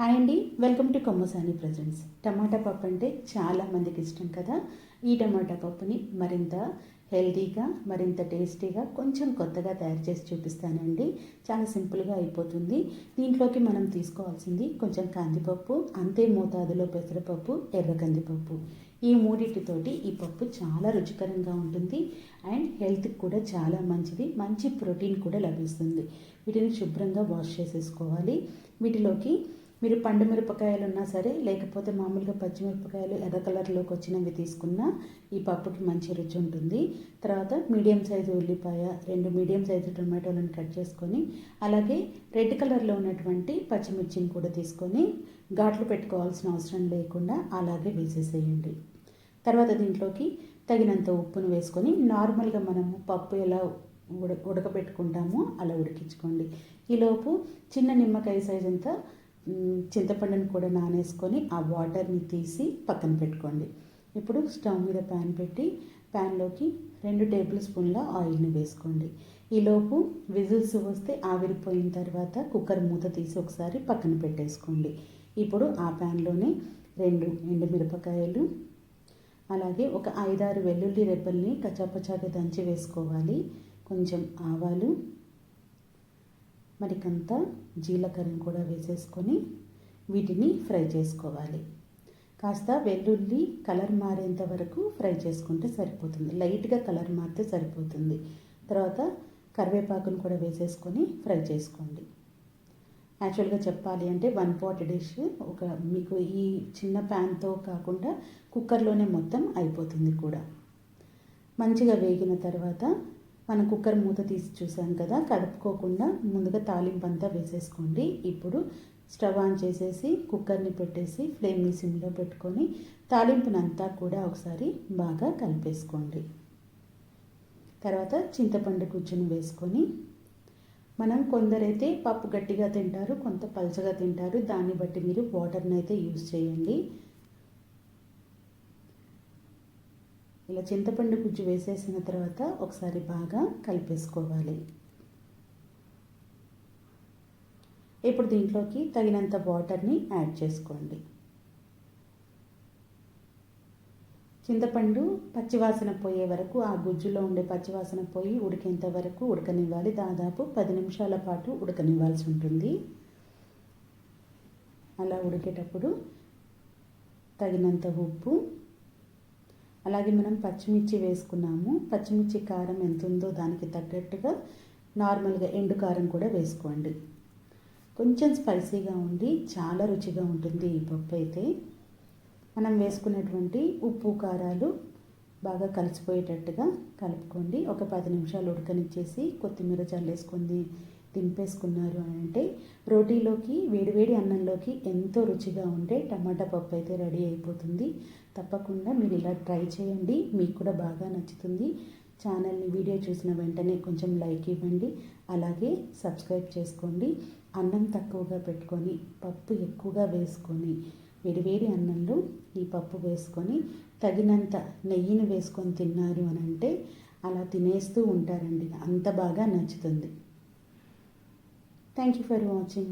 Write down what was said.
Hi అండి, welcome to Kommasani presents. టమాటా పప్పు అంటే చాలా మందికి ఇష్టం కదా. ఈ టమాటా పప్పుని మరింత హెల్తీగా, మరింత టేస్టీగా, కొంచెం కొత్తగా తయారు చేసి చూపిస్తానండి. చాలా సింపుల్గా అయిపోతుంది. దీంట్లోకి మనం తీసుకోవాల్సింది కొంచెం కందిపప్పు, అంతే మోతాదులో పెసరపప్పు, ఎర్ర కందిపప్పు. ఈ మూడింటితోటి ఈ పప్పు చాలా రుచికరంగా ఉంటుంది అండ్ హెల్త్కి కూడా చాలా మంచిది. మంచి ప్రోటీన్ కూడా లభిస్తుంది. వీటిని శుభ్రంగా వాష్ చేసేసుకోవాలి. వీటిలోకి మీరు పండు మిరపకాయలు ఉన్నా సరే, లేకపోతే మామూలుగా పచ్చిమిరపకాయలు ఎర్ర కలర్లోకి వచ్చినవి తీసుకున్నా ఈ పప్పుకి మంచి రుచి ఉంటుంది. తర్వాత మీడియం సైజు ఉల్లిపాయ, 2 మీడియం సైజు టొమాటోలను కట్ చేసుకొని, అలాగే రెడ్ కలర్లో ఉన్నటువంటి పచ్చిమిర్చిని కూడా తీసుకొని ఘాట్లు పెట్టుకోవాల్సిన అవసరం లేకుండా అలాగే వేసేసేయండి. తర్వాత దీంట్లోకి తగినంత ఉప్పును వేసుకొని నార్మల్గా మనము పప్పు ఎలా ఉడకబెట్టుకుంటామో అలా ఉడికించుకోండి. ఈలోపు చిన్న నిమ్మకాయ సైజ్ అంతా చింతపండుని కూడా నానేసుకొని ఆ వాటర్ని తీసి పక్కన పెట్టుకోండి. ఇప్పుడు స్టవ్ మీద ప్యాన్ పెట్టి ప్యాన్లోకి 2 టేబుల్ స్పూన్ల ఆయిల్ని వేసుకోండి. ఈలోపు విజిల్స్ వస్తే ఆవిరిపోయిన తర్వాత కుక్కర్ మూత తీసి ఒకసారి పక్కన పెట్టేసుకోండి. ఇప్పుడు ఆ ప్యాన్లోనే 2 ఎండుమిరపకాయలు, అలాగే ఒక 5-6 వెల్లుల్లి రెబ్బల్ని కచ్చాపచ్చాగా దంచి వేసుకోవాలి. కొంచెం ఆవాలు, మరికంత జీలకర్రను కూడా వేసేసుకొని వీటిని ఫ్రై చేసుకోవాలి. కాస్త వెల్లుల్లి కలర్ మారేంత వరకు ఫ్రై చేసుకుంటే సరిపోతుంది. లైట్గా కలర్ మారితే సరిపోతుంది. తర్వాత కరివేపాకును కూడా వేసేసుకొని ఫ్రై చేసుకోండి. యాక్చువల్గా చెప్పాలి అంటే 1 పాట్ డిష్ మీకు ఈ చిన్న ప్యాన్తో కాకుండా కుక్కర్లోనే మొత్తం అయిపోతుంది కూడా. మంచిగా వేగిన తర్వాత మనం కుక్కర్ మూత తీసి చూసాం కదా, కలుపుకోకుండా ముందుగా తాలింపు అంతా వేసేసుకోండి. ఇప్పుడు స్టవ్ ఆన్ చేసేసి కుక్కర్ని పెట్టేసి ఫ్లేమ్ని సిమ్లో పెట్టుకొని తాలింపునంతా కూడా ఒకసారి బాగా కలిపేసుకోండి. తర్వాత చింతపండు గుజ్జును వేసుకొని, మనం కొందరైతే పప్పు గట్టిగా తింటారు, కొంత పలచగా తింటారు. దాన్ని బట్టి మీరు వాటర్ని అయితే యూజ్ చేయండి. ఇలా చింతపండు గుజ్జు వేసేసిన తర్వాత ఒకసారి బాగా కలిపేసుకోవాలి. ఇప్పుడు దీంట్లోకి తగినంత వాటర్ని యాడ్ చేసుకోండి. చింతపండు పచ్చివాసన పోయే వరకు, ఆ గుజ్జులో ఉండే పచ్చివాసన పోయి ఉడికేంత వరకు ఉడకనివ్వాలి. దాదాపు 10 నిమిషాల పాటు ఉడకనివ్వాల్సి ఉంటుంది. అలా ఉడికేటప్పుడు తగినంత ఉప్పు, అలాగే మనం పచ్చిమిర్చి వేసుకున్నాము. పచ్చిమిర్చి కారం ఎంత ఉందో దానికి తగ్గట్టుగా నార్మల్గా ఎండు కారం కూడా వేసుకోండి. కొంచెం స్పైసీగా ఉండి చాలా రుచిగా ఉంటుంది ఈ పప్పు అయితే. మనం వేసుకున్నటువంటి ఉప్పు కారాలు బాగా కలిసిపోయేటట్టుగా కలుపుకోండి. ఒక 10 నిమిషాలు ఉడకనిచ్చేసి కొత్తిమీర చల్లేసుకొని దింపేసుకున్నారు అని అంటే రోటీలోకి, వేడివేడి అన్నంలోకి ఎంతో రుచిగా ఉండే టమాటా పప్పు అయితే రెడీ అయిపోతుంది. తప్పకుండా మీరు ఇలా ట్రై చేయండి, మీకు కూడా బాగా నచ్చుతుంది. ఛానల్ని వీడియో చూసిన వెంటనే కొంచెం లైక్ ఇవ్వండి, అలాగే సబ్స్క్రైబ్ చేసుకోండి. అన్నం తక్కువగా పెట్టుకొని పప్పు ఎక్కువగా వేసుకొని వేడివేడి అన్నంలో ఈ పప్పు వేసుకొని తగినంత నెయ్యిని వేసుకొని తిన్నారు అని అంటే అలా తినేస్తూ ఉంటారండి. అంత బాగా నచ్చుతుంది. Thank you for watching.